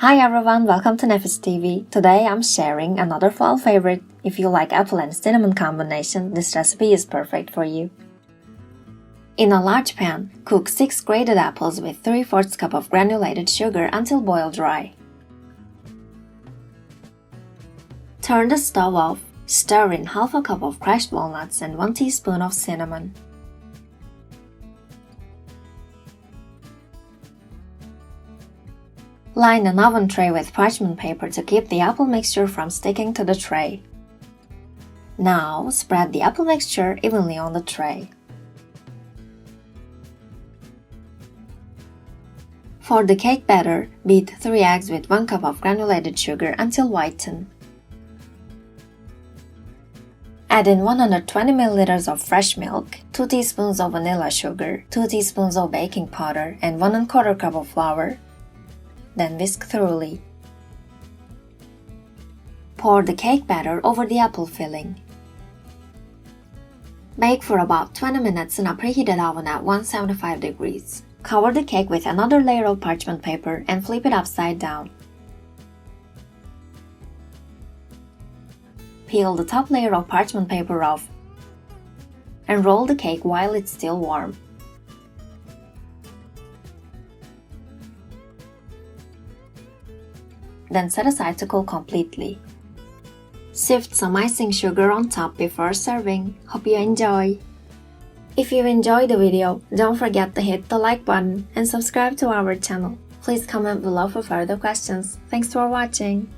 Hi everyone, welcome to Nefis TV. Today I'm sharing another fall favorite. If you like apple and cinnamon combination, this recipe is perfect for you. In a large pan, cook 6 grated apples with 3/4 cup of granulated sugar until boil dry. Turn the stove off, stir in half a cup of crushed walnuts and 1 teaspoon of cinnamon. Line an oven tray with parchment paper to keep the apple mixture from sticking to the tray. Now, spread the apple mixture evenly on the tray. For the cake batter, beat 3 eggs with 1 cup of granulated sugar until whiten. Add in 120 ml of fresh milk, 2 teaspoons of vanilla sugar, 2 teaspoons of baking powder, and 1 1/4 cup of flour. Then whisk thoroughly. Pour the cake batter over the apple filling. Bake for about 20 minutes in a preheated oven at 175 degrees. Cover the cake with another layer of parchment paper and flip it upside down. Peel the top layer of parchment paper off and roll the cake while it's still warm. Then set aside to cool completely. Sift some icing sugar on top before serving. Hope you enjoy! If you enjoyed the video, don't forget to hit the like button and subscribe to our channel. Please comment below for further questions. Thanks for watching!